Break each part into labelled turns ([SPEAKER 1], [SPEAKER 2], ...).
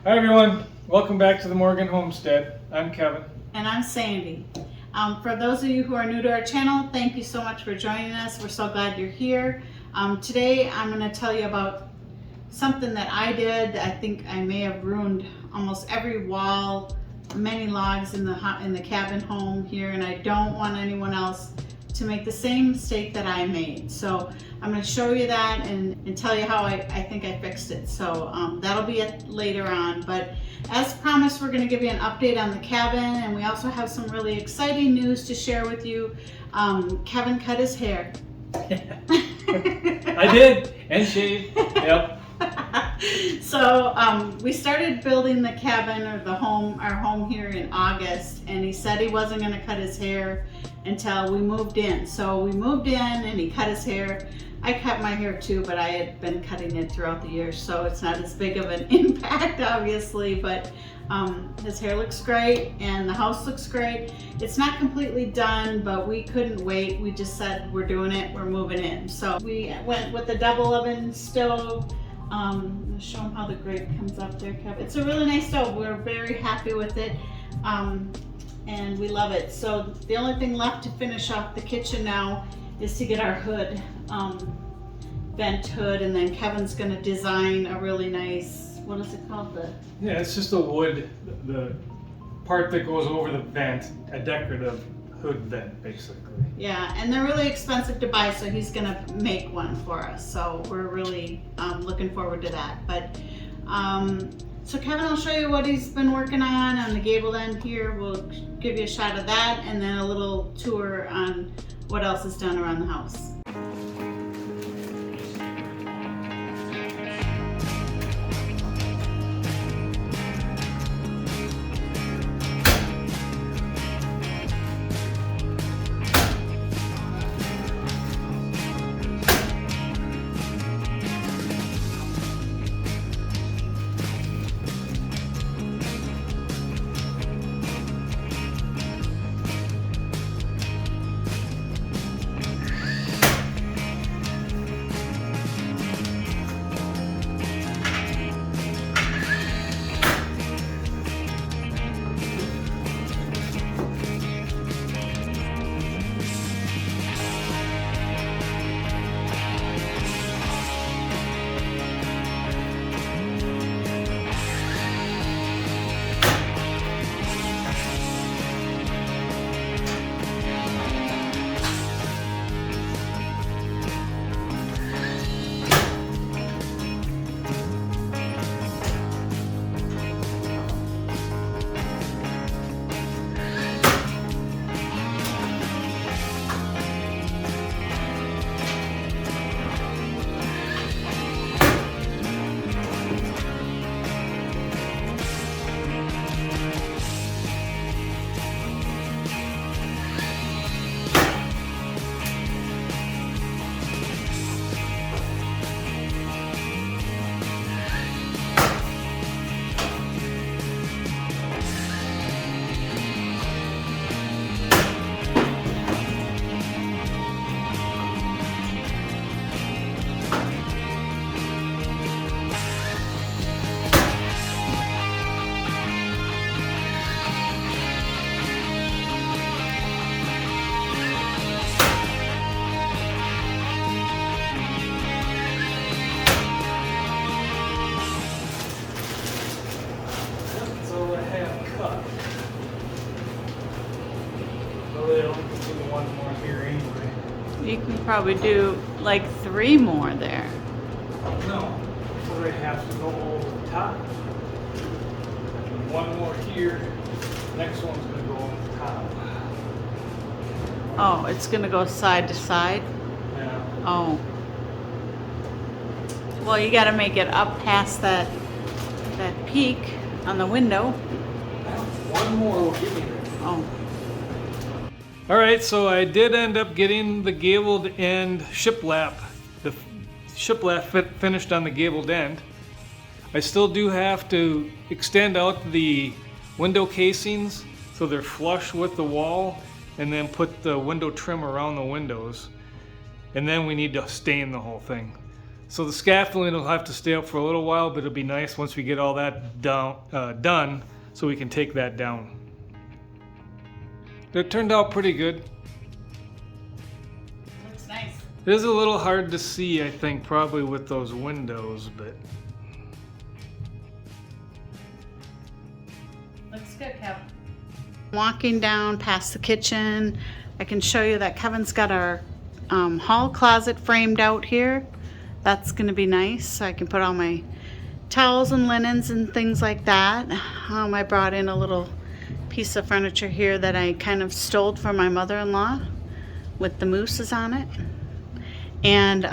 [SPEAKER 1] Hi everyone, welcome back to the Morgan Homestead. I'm Kevin.
[SPEAKER 2] And I'm Sandy. For those of you who are new to our channel, thank you so much for joining us. We're so glad you're here. Today I'm going to tell you about something that I did. I think I may have ruined almost every wall, many logs in the cabin home here, and I don't want anyone else to make the same mistake that I made. So I'm going to show you that and tell you how I think I fixed it. So that'll be it later on. But as promised, we're going to give you an update on the cabin, and we also have some really exciting news to share with you. Kevin cut his hair.
[SPEAKER 1] I did, and shaved. Yep.
[SPEAKER 2] So we started building the cabin or our home here in August, and he said he wasn't going to cut his hair until we moved in. So we moved in and he cut his hair. I cut my hair too, but I had been cutting it throughout the years, so it's not as big of an impact obviously, but his hair looks great and the house looks great. It's not completely done, but we couldn't wait. We just said we're doing it, we're moving in. So we went with the double oven stove. I'm gonna show them how the grate comes up there, Kev. It's a really nice stove. We're very happy with it, and we love it. So the only thing left to finish off the kitchen now is to get our hood, vent hood, and then Kevin's gonna design a really nice, what is it called?
[SPEAKER 1] Yeah, it's just a wood, the part that goes over the vent, a decorative hood vent, basically.
[SPEAKER 2] Yeah, and they're really expensive to buy, so he's gonna make one for us. So we're really looking forward to that. But so Kevin will show you what he's been working on the gable end here. We'll give you a shot of that, and then a little tour on what else is done around the house.
[SPEAKER 1] That's all I have cut. Really, I don't think we want more here anyway.
[SPEAKER 2] You can probably do like 3 more there.
[SPEAKER 1] No, so they have to go over the top. And one more here. Next one's gonna go over the top.
[SPEAKER 2] Oh, it's gonna go side to side?
[SPEAKER 1] Yeah.
[SPEAKER 2] Oh. Well, you gotta make it up past that peak on the window.
[SPEAKER 1] One more will get me there.
[SPEAKER 2] Oh.
[SPEAKER 1] All right, so I did end up getting the gabled end shiplap, the shiplap finished on the gabled end. I still do have to extend out the window casings so they're flush with the wall, and then put the window trim around the windows. And then we need to stain the whole thing. So the scaffolding will have to stay up for a little while, but it'll be nice once we get all that done so we can take that down. It turned out pretty good.
[SPEAKER 2] Looks nice.
[SPEAKER 1] It is a little hard to see, I think, probably with those windows, but
[SPEAKER 2] Looks good, Kevin. Walking down past the kitchen, I can show you that Kevin's got our hall closet framed out here. That's going to be nice. So I can put all my towels and linens and things like that. I brought in a little piece of furniture here that I kind of stole from my mother-in-law with the mooses on it. And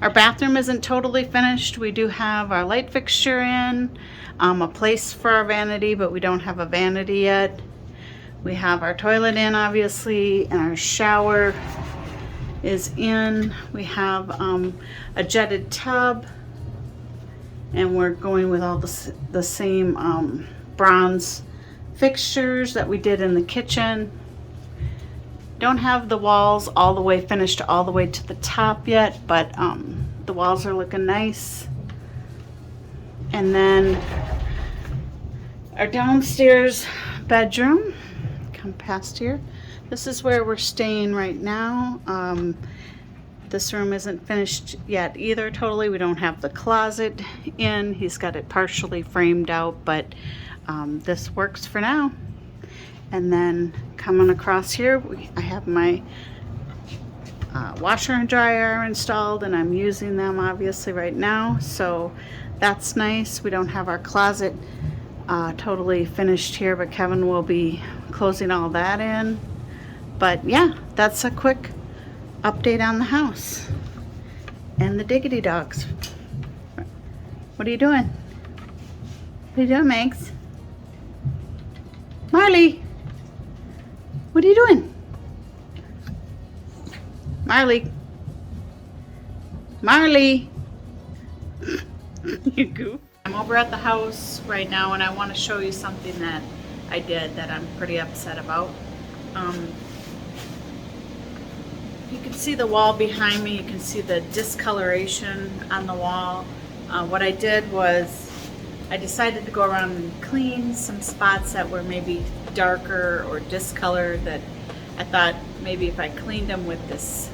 [SPEAKER 2] our bathroom isn't totally finished. We do have our light fixture in, a place for our vanity, but we don't have a vanity yet. We have our toilet in, obviously, and our shower is in. We have a jetted tub, and we're going with all the same bronze fixtures that we did in the kitchen. Don't have the walls all the way finished all the way to the top yet, but the walls are looking nice. And then our downstairs bedroom, come past here. This is where we're staying right now. This room isn't finished yet either totally. We don't have the closet in. He's got it partially framed out, but this works for now. And then coming across here, I have my washer and dryer installed, and I'm using them obviously right now. So that's nice. We don't have our closet totally finished here, but Kevin will be closing all that in. But yeah, that's a quick update on the house and the diggity dogs. What are you doing? What are you doing, Megs? Marley, what are you doing? Marley. Marley. You goof. I'm over at the house right now, and I want to show you something that I did that I'm pretty upset about. You can see the wall behind me. You can see the discoloration on the wall. What I did was I decided to go around and clean some spots that were maybe darker or discolored, that I thought maybe if I cleaned them with this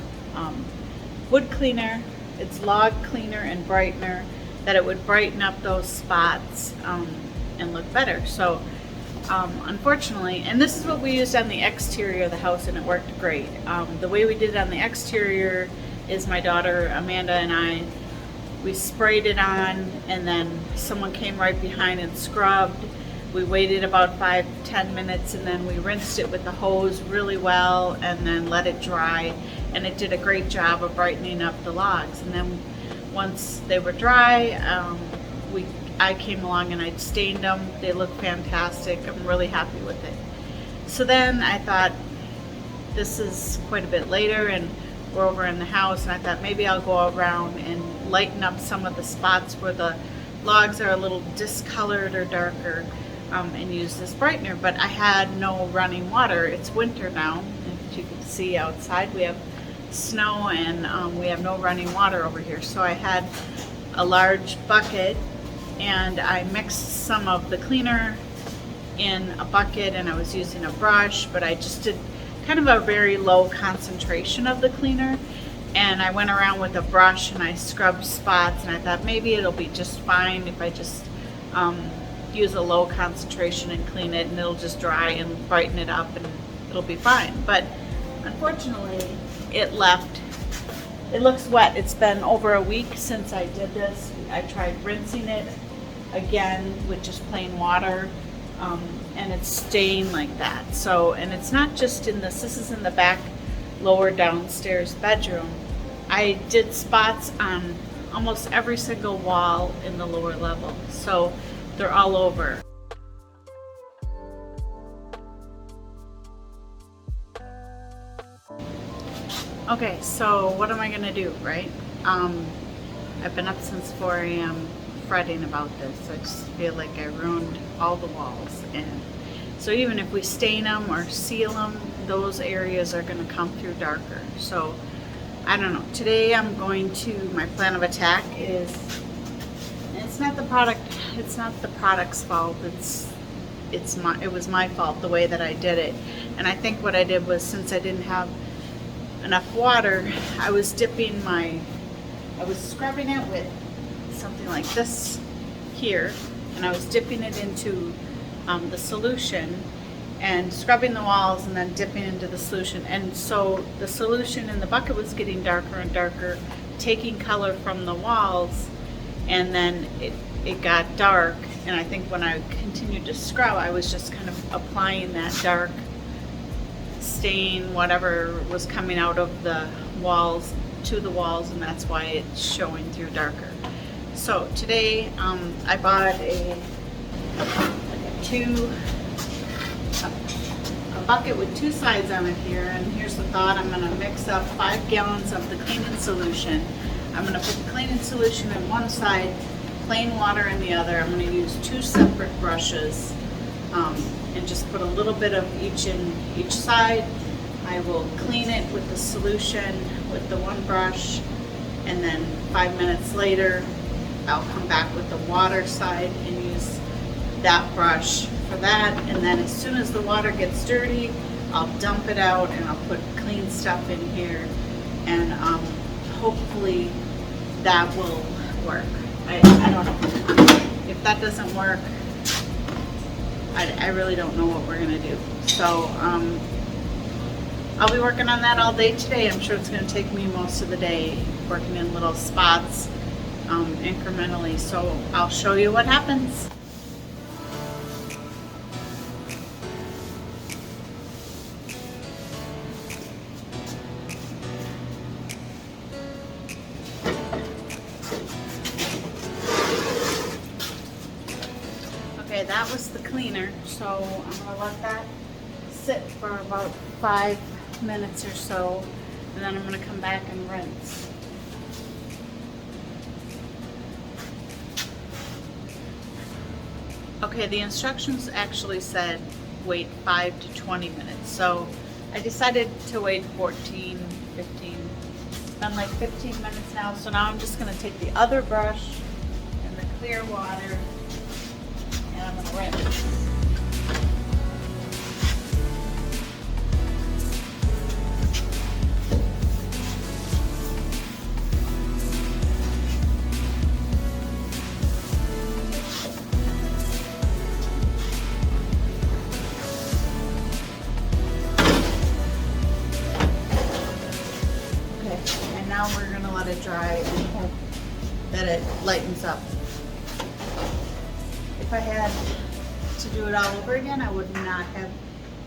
[SPEAKER 2] wood cleaner, it's log cleaner and brightener, that it would brighten up those spots and look better. So unfortunately, and this is what we used on the exterior of the house, and it worked great. The way we did it on the exterior is my daughter Amanda and I, we sprayed it on, and then someone came right behind and scrubbed. We waited about 5-10 minutes, and then we rinsed it with the hose really well and then let it dry, and it did a great job of brightening up the logs. And then once they were dry, I came along and I stained them. They look fantastic. I'm really happy with it. So then I thought, this is quite a bit later and we're over in the house, and I thought maybe I'll go around and lighten up some of the spots where the logs are a little discolored or darker, and use this brightener. But I had no running water. It's winter now. As you can see outside, we have snow, and we have no running water over here. So I had a large bucket, and I mixed some of the cleaner in a bucket, and I was using a brush, but I just did kind of a very low concentration of the cleaner, and I went around with a brush and I scrubbed spots, and I thought maybe it'll be just fine if I just use a low concentration and clean it, and it'll just dry and brighten it up and it'll be fine. But unfortunately it left. It looks wet. It's been over a week since I did this. I tried rinsing it again with just plain water, and it's staying like that. So, and it's not just in this is in the back lower downstairs bedroom. I did spots on almost every single wall in the lower level, so they're all over. Okay, so what am I gonna do, right? I've been up since 4 a.m. fretting about this. I just feel like I ruined all the walls, and so even if we stain them or seal them, those areas are gonna come through darker. So I don't know. Today I'm going to, my plan of attack is, it's not the product's fault. It was my fault the way that I did it. And I think what I did was, since I didn't have enough water, I was scrubbing it with something like this here, and I was dipping it into the solution and scrubbing the walls and then dipping into the solution. And so the solution in the bucket was getting darker and darker, taking color from the walls, and then it got dark. And I think when I continued to scrub, I was just kind of applying that dark stain, whatever was coming out of the walls, to the walls, and that's why it's showing through darker. So today I bought a bucket with 2 sides on it here, and here's the thought. I'm going to mix up 5 gallons of the cleaning solution. I'm going to put the cleaning solution in one side, plain water in the other. I'm going to use 2 separate brushes and just put a little bit of each in each side. I will clean it with the solution with the one brush, and then 5 minutes later I'll come back with the water side and use that brush for that. And then as soon as the water gets dirty, I'll dump it out and I'll put clean stuff in here, and hopefully that will work. I don't know. If that doesn't work, I really don't know what we're gonna do. So I'll be working on that all day today. I'm sure it's gonna take me most of the day, working in little spots incrementally. So I'll show you what happens. Okay, that was the cleaner, so I'm gonna let that sit for about 5 minutes or so, and then I'm gonna come back and rinse. Okay, the instructions actually said wait 5 to 20 minutes, so I decided to wait 14, 15. It's been like 15 minutes now, so now I'm just gonna take the other brush and the clear water, and I'm gonna rinse. Now we're going to let it dry and hope that it lightens up. If I had to do it all over again, I would not have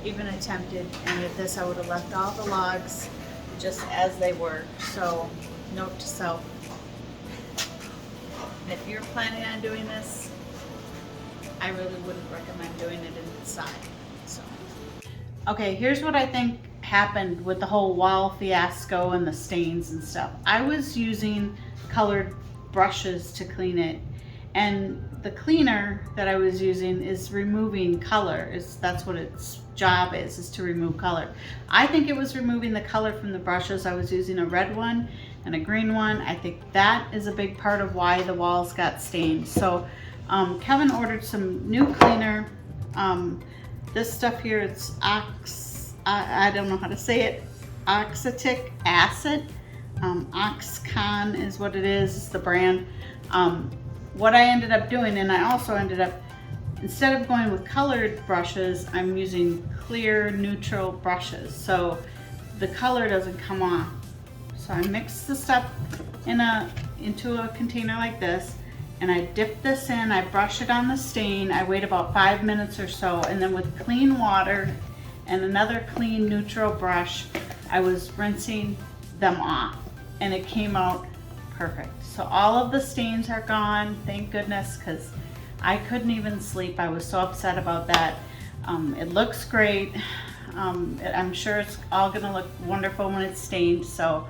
[SPEAKER 2] even attempted any of this. I would have left all the logs just as they were. So, note to self, if you're planning on doing this, I really wouldn't recommend doing it inside. So, okay, here's what I think happened with the whole wall fiasco and the stains and stuff. I was using colored brushes to clean it, and the cleaner that I was using is removing color. That's what its job is to remove color. I think it was removing the color from the brushes. I was using a red one and a green one. I think that is a big part of why the walls got stained. So Kevin ordered some new cleaner. This stuff here, it's I don't know how to say it, oxalic acid. Oxcon is what it is, it's the brand. What I ended up doing, and I also ended up, instead of going with colored brushes, I'm using clear neutral brushes, so the color doesn't come off. So I mix the stuff into a container like this, and I dip this in, I brush it on the stain, I wait about 5 minutes or so, and then with clean water and another clean neutral brush, I was rinsing them off, and it came out perfect. So all of the stains are gone, thank goodness, because I couldn't even sleep. I was so upset about that. It looks great. I'm sure it's all gonna look wonderful when it's stained, so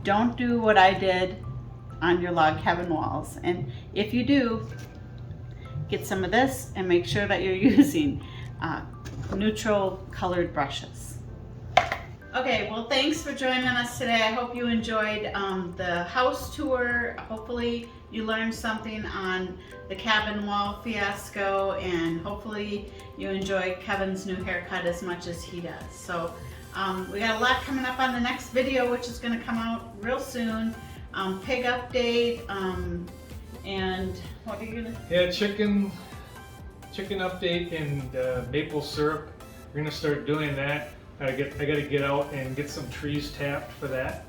[SPEAKER 2] don't do what I did on your log cabin walls. And if you do, get some of this and make sure that you're using neutral colored brushes. Okay, well, thanks for joining us today. I hope you enjoyed the house tour. Hopefully you learned something on the cabin wall fiasco, and hopefully you enjoyed Kevin's new haircut as much as he does. So we got a lot coming up on the next video, which is going to come out real soon. Pig update, and what are you gonna?
[SPEAKER 1] Yeah, chicken update and maple syrup. We're gonna start doing that. I gotta get out and get some trees tapped for that.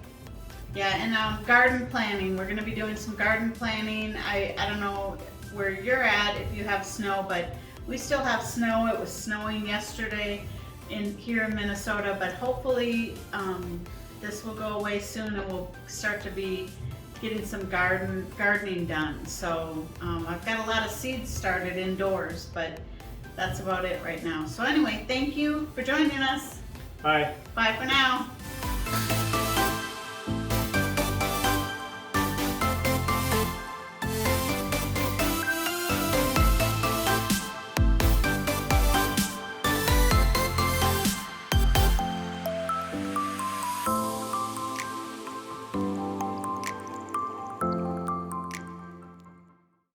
[SPEAKER 2] Yeah, and garden planning. We're gonna be doing some garden planning. I don't know where you're at if you have snow, but we still have snow. It was snowing yesterday here in Minnesota, but hopefully this will go away soon and we'll start to be getting some gardening done. So I've got a lot of seeds started indoors, but that's about it right now. So anyway, thank you for joining us.
[SPEAKER 1] Bye.
[SPEAKER 2] Bye for now.